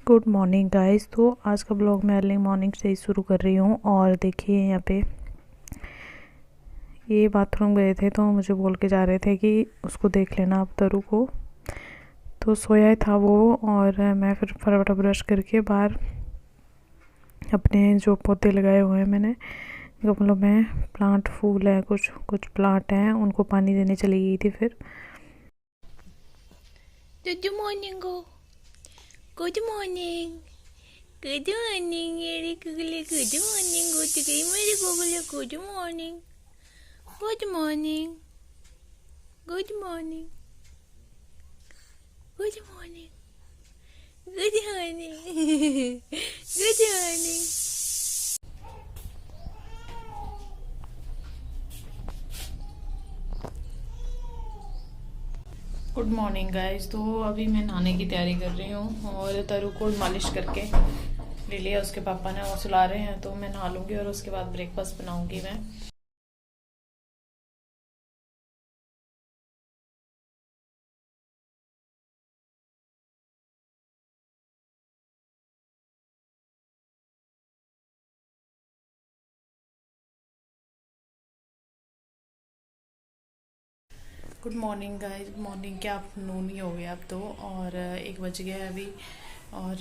Good morning guys. तो आज का ब्लॉग मैं अर्ली मॉर्निंग से ही शुरू कर रही हूँ। और देखिए यहाँ पे ये बाथरूम गए थे तो मुझे बोल के जा रहे थे कि उसको देख लेना आप तरु को। तो सोया ही था वो, और मैं फिर फटाफट ब्रश करके बाहर अपने जो पौधे लगाए हुए हैं मैंने गमलों में, प्लांट फूल है, कुछ कुछ प्लांट हैं, उनको पानी देने चली गई थी। फिर Good morning, go. Good morning. Good morning, Eric. Good morning, go to game. Good morning. Good morning. Good morning. Good morning. Good morning. Good morning. Good morning guys. तो अभी मैं नहाने की तैयारी कर रही हूँ और तरु को मालिश करके ले लिया उसके पापा ने, और सुला रहे हैं। तो मैं नहा लूँगी और उसके बाद ब्रेकफास्ट बनाऊँगी मैं। Good morning guys, good morning, क्या आफ्टरनून ही हो गया अब तो, और 1 बज गया है अभी। और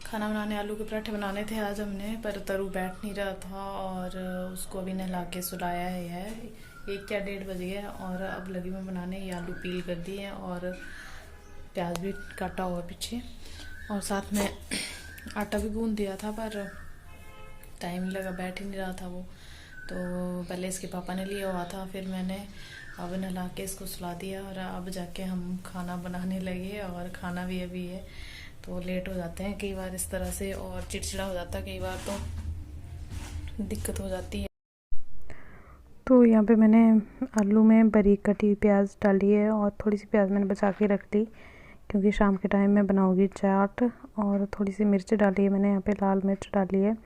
खाना बनाने, आलू के पराठे बनाने थे आज हमने, पर तरु बैठ नहीं रहा था और उसको अभी नहला के सुलाया है। 1 या 1:30 बज गया और अब लगी मैं बनाने। ये आलू पील कर दिए हैं और प्याज भी काटा हुआ पीछे, और साथ में आटा भी गूंद दिया था, पर टाइम नहीं लगा, बैठ ही नहीं रहा था वो। तो पहले इसके पापा ने लिया हुआ था, फिर मैंने अब नहला के इसको सुला दिया और अब जाके हम खाना बनाने लगे। और खाना भी अभी है, तो लेट हो जाते हैं कई बार इस तरह से, और चिड़चिड़ा हो जाता है कई बार, तो दिक्कत हो जाती है। तो यहाँ पे मैंने आलू में बारीक कटी हुई प्याज डाली है, और थोड़ी सी प्याज मैंने बचा के रख ली क्योंकि शाम के टाइम में बनाऊंगी चाट। और थोड़ी सी मिर्च डाली है मैंने, यहाँ पे लाल मिर्च डाली है,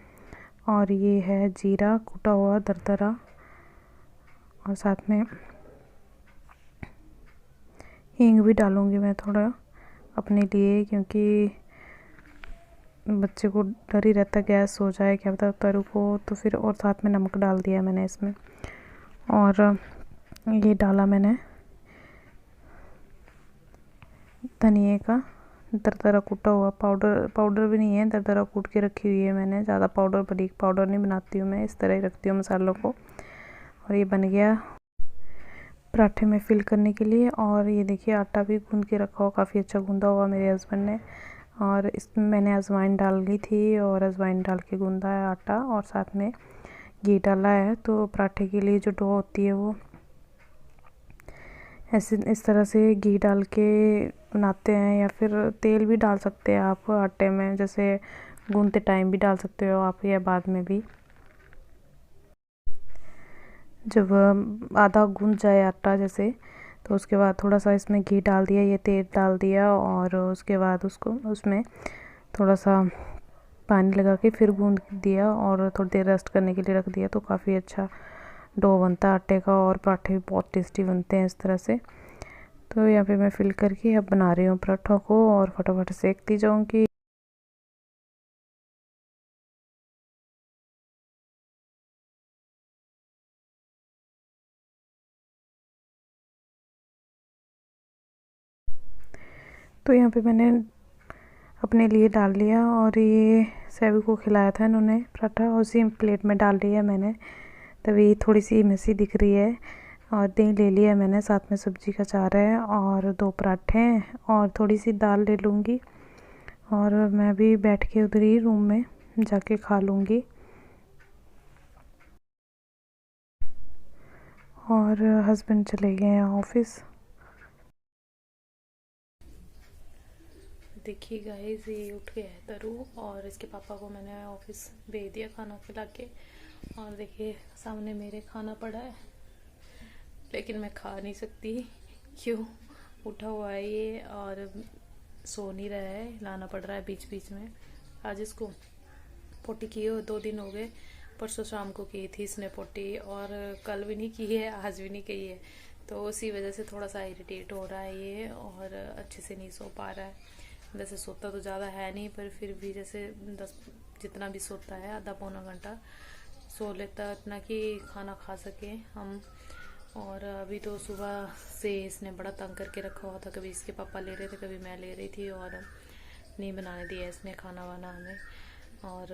और ये है जीरा कुटा हुआ दरदरा, और साथ में हींग भी डालूंगी मैं थोड़ा अपने लिए, क्योंकि बच्चे को डर ही रहता गैस हो जाए क्या पता तरु को, तो फिर और साथ में नमक डाल दिया मैंने इसमें। और ये डाला मैंने धनिए का दरदरा कूटा हुआ, पाउडर पाउडर भी नहीं है, दरदरा कूट के रखी हुई है मैंने। ज़्यादा पाउडर बारीक पाउडर नहीं बनाती हूँ मैं, इस तरह ही रखती हूँ मसालों को। और ये बन गया पराठे में फिल करने के लिए। और ये देखिए आटा भी गूंद के रखा हुआ, काफ़ी अच्छा गूंदा हुआ मेरे हस्बैंड ने। और इसमें मैंने अजवाइन डाल ली थी, और अजवाइन डाल के गूंदा है आटा, और साथ में घी डाला है। तो पराठे के लिए जो डो होती है वो ऐसे इस तरह से घी डाल के बनाते हैं, या फिर तेल भी डाल सकते हैं आप आटे में, जैसे गूंदते टाइम भी डाल सकते हो आप, या बाद में भी। जब आधा गूंद जाए आटा जैसे, तो उसके बाद थोड़ा सा इसमें घी डाल दिया, ये तेल डाल दिया, और उसके बाद उसको उसमें थोड़ा सा पानी लगा के फिर गूंद दिया, और थोड़ी देर रेस्ट करने के लिए रख दिया। तो काफ़ी अच्छा डो बनता है आटे का, और पराठे भी बहुत टेस्टी बनते हैं इस तरह से। तो यहाँ पे मैं फिल करके अब बना रही हूँ पराठों को, और फटाफट सेकती जाऊँगी। तो यहाँ पे मैंने अपने लिए डाल लिया, और ये सभी को खिलाया था इन्होंने पराठा, उसी प्लेट में डाल लिया मैंने, तभी थोड़ी सी मेसी दिख रही है। और दही ले लिया मैंने, साथ में सब्जी का चार है, और 2 पराठे हैं, और थोड़ी सी दाल ले लूँगी, और मैं भी बैठ के उधर ही रूम में जाके खा लूँगी। और हस्बैंड चले गए हैं ऑफिस। देखिए गाइस, ये उठ गया है तरु, और इसके पापा को मैंने ऑफिस भेज दिया खाना खिला के। और देखिए सामने मेरे खाना पड़ा है, लेकिन मैं खा नहीं सकती, क्यों, उठा हुआ है ये और सो नहीं रहा है, लाना पड़ रहा है बीच बीच में। आज इसको पोटी की हो 2 दिन हो गए, परसों शाम को की थी इसने पोटी, और कल भी नहीं की है, आज भी नहीं की है। तो उसी वजह से थोड़ा सा इरिटेट हो रहा है ये, और अच्छे से नहीं सो पा रहा है। वैसे सोता तो ज़्यादा है नहीं, पर फिर भी जैसे 10 जितना भी सोता है आधा पौना घंटा सो लेता, इतना कि खाना खा सके हम। और अभी तो सुबह से इसने बड़ा तंग करके रखा हुआ था, कभी इसके पापा ले रहे थे, कभी मैं ले रही थी, और नहीं बनाने दिया इसने खाना वाना हमें। और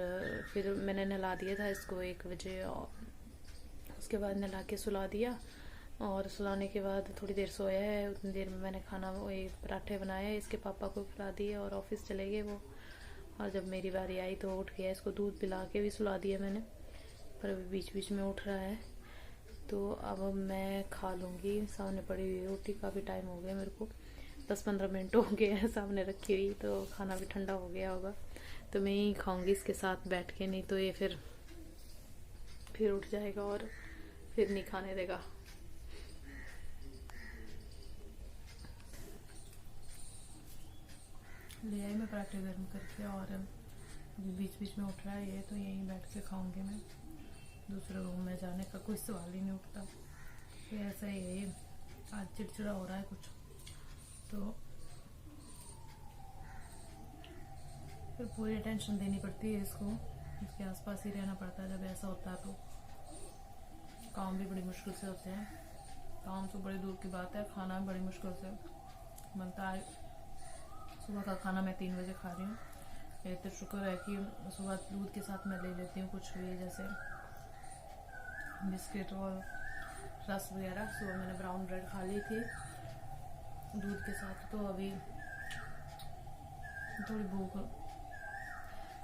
फिर मैंने नहला दिया था इसको 1 बजे, और उसके बाद नहला के सुला दिया। और सुलाने के बाद थोड़ी देर सोया है, उतनी देर में मैंने खाना वही पराठे बनाए, इसके पापा को खिला दिए और ऑफिस चले गए वो। और जब मेरी बारी आई तो उठ गया, इसको दूध पिला के भी सुला दिया मैंने, पर अभी बीच बीच में उठ रहा है। तो अब मैं खा लूँगी, सामने पड़ी हुई रोटी, काफ़ी टाइम हो गया मेरे को, 10-15 मिनट हो गए हैं सामने रखी हुई, तो खाना भी ठंडा हो गया होगा। तो मैं ही खाऊंगी इसके साथ बैठ के, नहीं तो ये फिर उठ जाएगा और फिर नहीं खाने देगा। ले आई मैं पराठे गर्म करके, और बीच बीच में उठ रहा है ये, तो यहीं बैठ के खाऊंगी मैं, दूसरे रूम में जाने का कोई सवाल ही नहीं उठता। तो ऐसा ही है, आज चिड़चिड़ा हो रहा है कुछ, तो फिर पूरी टेंशन देनी पड़ती है इसको, इसके आसपास ही रहना पड़ता है। जब ऐसा होता है तो काम भी बड़ी मुश्किल से होते हैं, काम तो बड़ी दूर की बात है, खाना भी बड़ी मुश्किल से बनता है। सुबह का खाना मैं 3 बजे खा रही हूँ, ये तो शुक्र है कि सुबह दूध के साथ मैं ले लेती हूँ कुछ भी, जैसे बिस्किट और रस वगैरह। सुबह मैंने ब्राउन ब्रेड खा ली थी दूध के साथ, तो अभी थोड़ी भूख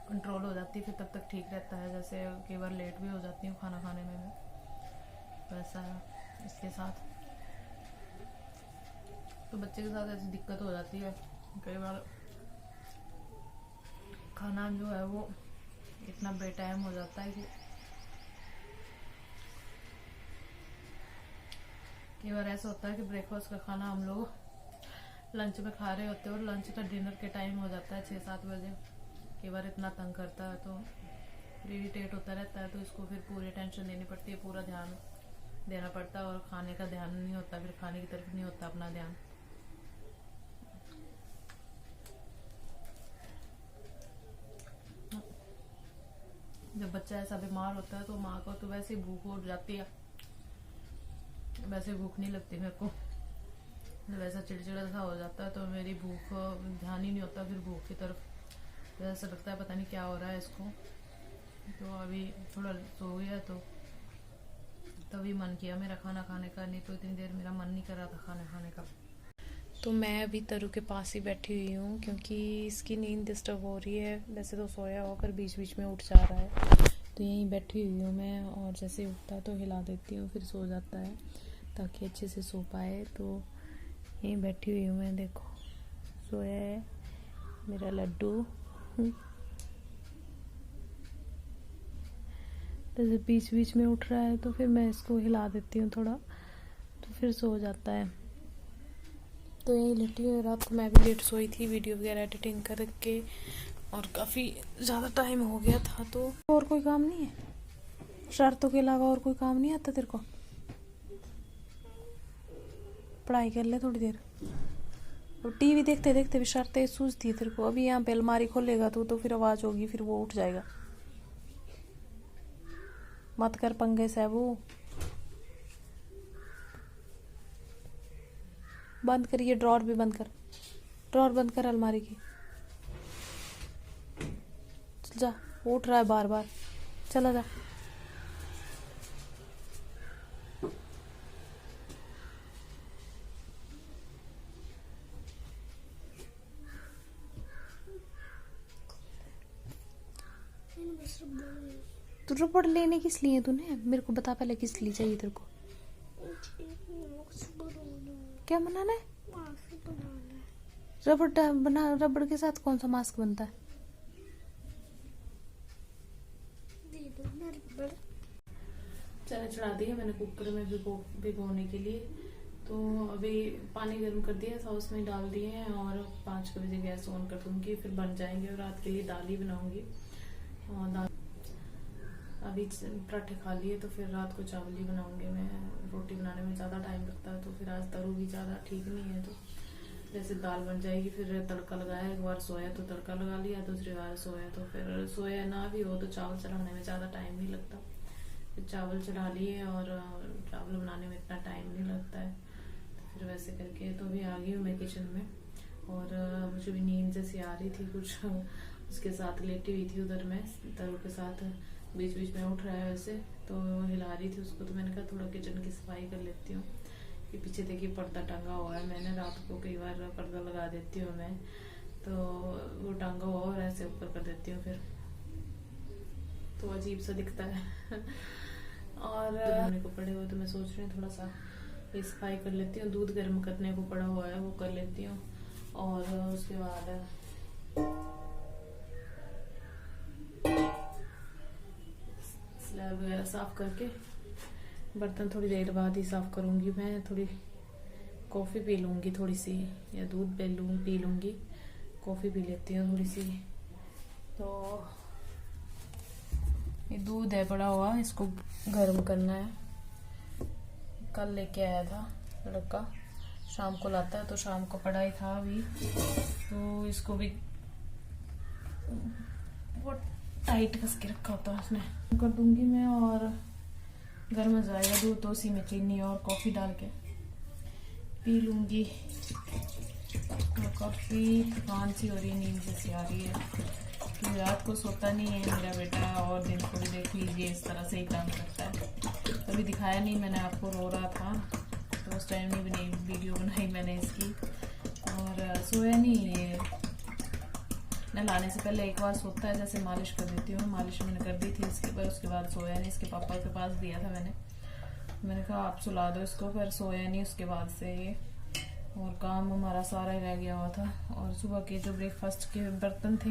कंट्रोल हो जाती है, फिर तब तक ठीक रहता है। जैसे कई बार लेट भी हो जाती हूँ खाना खाने में मैं, तो ऐसा है इसके साथ। तो बच्चे के साथ ऐसी दिक्कत हो जाती है, कई बार खाना जो है वो इतना बेटाइम हो जाता है कि कई बार ऐसा होता है कि ब्रेकफास्ट का खाना हम लोग लंच में खा रहे होते हैं और लंच का डिनर के टाइम हो जाता है 6-7 बजे। कई बार इतना तंग करता है तो इरिटेट होता रहता है, तो इसको फिर पूरी टेंशन देनी पड़ती है, पूरा ध्यान देना पड़ता है, और खाने का ध्यान नहीं होता, फिर खाने की तरफ नहीं होता अपना ध्यान। जब बच्चा ऐसा बीमार होता है तो माँ को तो वैसे ही भूख उठ जाती है, वैसे भूख नहीं लगती मेरे को। जब ऐसा चिड़चिड़ा सा हो जाता है तो मेरी भूख ध्यान ही नहीं होता फिर भूख की तरफ, तो ऐसा लगता है पता नहीं क्या हो रहा है इसको। तो अभी थोड़ा सो गया तो तभी मन किया मेरा खाना खाने का, नहीं तो इतनी देर मेरा मन नहीं कर रहा था खाना खाने का। तो मैं अभी तरु के पास ही बैठी हुई हूँ, क्योंकि इसकी नींद डिस्टर्ब हो रही है। वैसे तो सोया हुआ पर बीच बीच में उठ जा रहा है, तो यहीं बैठी हुई हूँ मैं, और जैसे उठता है तो हिला देती हूँ, फिर सो जाता है ताकि अच्छे से सो पाए। तो यहीं बैठी हुई हूँ मैं, देखो सोया है मेरा लड्डू। जैसे बीच बीच में उठ रहा है तो फिर मैं इसको हिला देती हूँ थोड़ा, तो फिर सो जाता है। तो यही लेटी हुई, रात को मैं भी लेट सोई थी वीडियो वगैरह एडिटिंग करके, और काफ़ी ज़्यादा टाइम हो गया था। तो और कोई काम नहीं है, शर्तों के अलावा और कोई काम नहीं आता तेरे को? पढ़ाई कर ले थोड़ी देर, और टीवी देखते देखते भी शर्तें सूझती है तेरे को। अभी यहाँ पे अलमारी खोलेगा तो फिर आवाज़ होगी, फिर वो उठ जाएगा। मत कर पंगे से, वो बंद करिए, ड्रॉर भी बंद कर, ड्रॉर बंद कर अलमारी की। चल जा, उठ रहा है बार बार, चला जा। तू रबड़ लेने किस लिए तूने? मेरे को बता पहले, किस लिए चाहिए तेरे को? क्या बनाना है? रबड़ बना, रबड़ के साथ कौन सा मास्क बनता है? चने चढ़ा दिए मैंने कुकर में भिगोने के लिए। तो अभी पानी गर्म कर दिया, सॉस में डाल दिए हैं, और 5 बजे गैस ऑन कर दूंगी, फिर बन जाएंगे। और रात के लिए दाल ही बनाऊंगी, और दाल अभी पराठे खा लिए, तो फिर रात को चावल ही बनाऊंगी मैं। रोटी बनाने में ज़्यादा टाइम लगता है, तो फिर आज तरु भी ज़्यादा ठीक नहीं है, तो जैसे दाल बन जाएगी फिर तड़का लगाया, एक बार सोया तो तड़का लगा लिया, दूसरी बार सोया तो फिर सोया ना भी हो तो चावल चढ़ाने में ज़्यादा टाइम नहीं लगता, फिर चावल चढ़ा लिए और चावल बनाने में इतना टाइम नहीं लगता है। तो फिर वैसे करके तो अभी आ गई हूँ मैं किचन में, और मुझे भी नींद जैसी आ रही थी कुछ उसके साथ लेटी हुई थी उधर मैं तरु के साथ, बीच बीच में उठ रहा है वैसे तो हिला रही थी उसको, तो मैंने कहा थोड़ा किचन की सफाई कर लेती हूँ। ये पीछे देखिए पर्दा टंगा हुआ है, मैंने रात को कई बार पर्दा लगा देती हूँ मैं, तो वो टंगा हुआ और ऐसे ऊपर कर देती हूँ फिर तो अजीब सा दिखता है और धोने को पड़े हुए तो मैं सोच रही हूँ थोड़ा सा ये सफाई कर लेती हूँ, दूध गर्म करने को पड़ा हुआ है वो कर लेती हूँ, और उसके बाद स्लैब वगैरह साफ करके बर्तन थोड़ी देर बाद ही साफ करूंगी। मैं थोड़ी कॉफ़ी पी लूंगी थोड़ी सी, या दूध पी लूंगी, कॉफ़ी पी लेती हूँ थोड़ी सी। तो ये दूध है पड़ा हुआ, इसको गर्म करना है, कल लेके आया था लड़का, शाम को लाता है तो शाम को पड़ा ही था अभी, तो इसको भी बहुत टाइट कस के रखा होता है उसने, कर दूंगी मैं, और गर्म हो जाएगा दूध तो उसी में चीनी और कॉफ़ी डाल के पी लूंगी। तो काफ़ी थकान सी हो रही है, नींद जैसी आ रही है कि रात को सोता नहीं है मेरा बेटा, और दिन को भी देख लीजिए इस तरह से ही काम करता है। कभी दिखाया नहीं मैंने आपको, रो रहा था तो उस टाइम नहीं बनी वीडियो बनाई मैंने इसकी, और सोया नहीं ये नहलाने से पहले एक बार सोता है, जैसे मालिश कर देती हूँ, मालिश मैंने कर दी थी उसके बाद सोया नहीं, इसके पापा के पास दिया था मैंने कहा आप सुला दो इसको, पर सोया नहीं उसके बाद से ये, और काम हमारा सारा ही रह गया हुआ था, और सुबह के जो ब्रेकफास्ट के बर्तन थे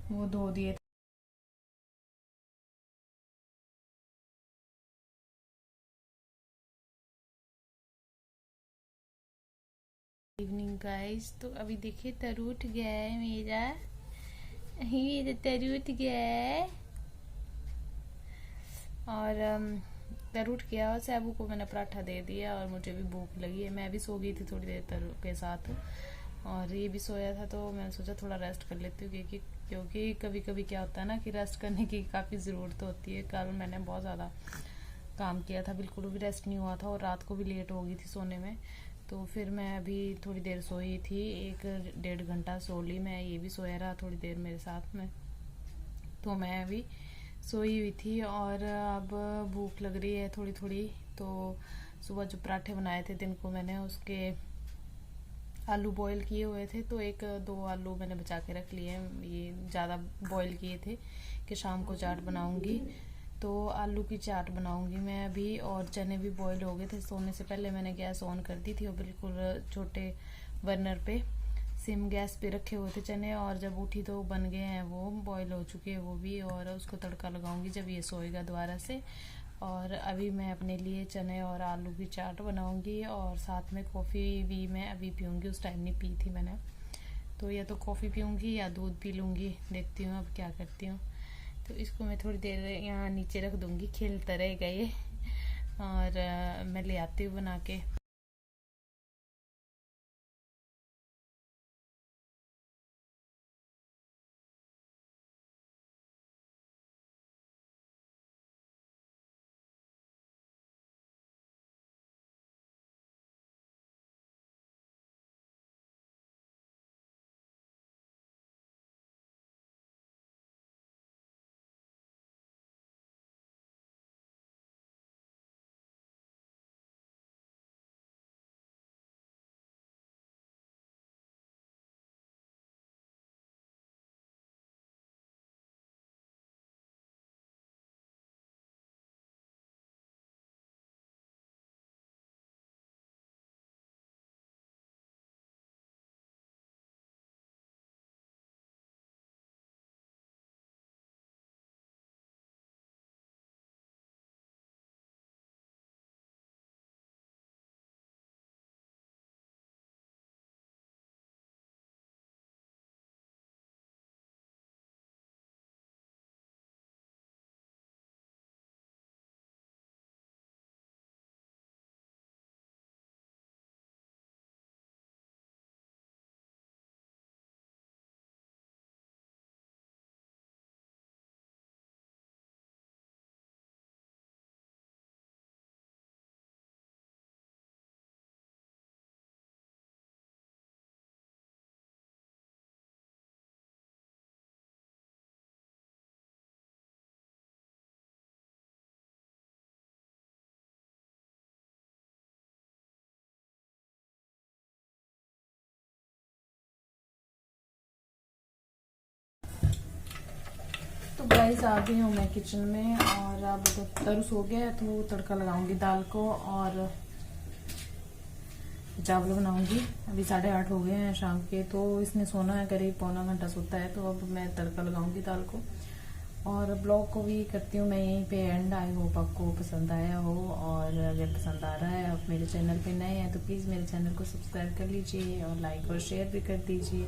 वो धो दिए थे। इवनिंग गाइस, तो अभी देखिए तरु उठ गया है मेरा तरु उठ गया है, और तरु उठ गया और सैबू को मैंने पराठा दे दिया, और मुझे भी भूख लगी है, मैं भी सो गई थी थोड़ी देर तरु के साथ, और ये भी सोया था, तो मैंने सोचा थोड़ा रेस्ट कर लेती हूँ, क्योंकि कभी कभी क्या होता है ना कि रेस्ट करने की काफ़ी ज़रूरत होती है। कल मैंने बहुत ज़्यादा काम किया था, बिल्कुल भी रेस्ट नहीं हुआ था, और रात को भी लेट हो गई थी सोने में, तो फिर मैं अभी थोड़ी देर सोई थी, 1-1.5 घंटा सो ली मैं, ये भी सोया रहा थोड़ी देर मेरे साथ में, तो मैं अभी सोई हुई थी, और अब भूख लग रही है थोड़ी थोड़ी। तो सुबह जो पराठे बनाए थे दिन को मैंने, उसके आलू बॉईल किए हुए थे, तो 1-2 आलू मैंने बचा के रख लिए, ये ज़्यादा बॉईल किए थे कि शाम को चाट बनाऊंगी, तो आलू की चाट बनाऊंगी मैं अभी, और चने भी बॉईल हो गए थे, सोने से पहले मैंने गैस ऑन कर दी थी, और बिल्कुल छोटे बर्नर पे सिम गैस पे रखे हुए थे चने, और जब उठी तो बन गए हैं, वो बॉईल हो चुके हैं वो भी, और उसको तड़का लगाऊंगी जब ये सोएगा दोबारा से। और अभी मैं अपने लिए चने और आलू की चाट बनाऊंगी, और साथ में कॉफ़ी भी मैं अभी पीऊँगी, उस टाइम नहीं पी थी मैंने, तो या तो कॉफ़ी पीऊँगी या दूध पी लूँगी, देखती हूँ अब क्या करती हूँ। तो इसको मैं थोड़ी देर यहाँ नीचे रख दूँगी, खेलता रहेगा ये, और मैं ले आती हूँ बना के। गाइस आ गई हूँ मैं किचन में और अब तरु सो गया है तो तड़का लगाऊंगी दाल को और चावल बनाऊंगी। अभी 8:30 हो गए हैं शाम के, तो इसने सोना है, करीब पौना घंटा सोता है। तो अब मैं तड़का लगाऊंगी दाल को और ब्लॉग को भी करती हूँ मैं यहीं पे एंड। आई होप आपको पसंद आया हो, और अगर पसंद आ रहा है, आप मेरे चैनल पे नए हैं तो प्लीज़ मेरे चैनल को सब्सक्राइब कर लीजिए और लाइक और शेयर भी कर दीजिए।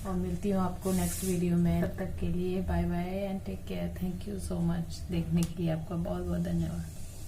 और मिलती हूँ आपको नेक्स्ट वीडियो में। तब तक के लिए bye bye and take care. Thank you so much देखने के लिए, आपका बहुत बहुत धन्यवाद।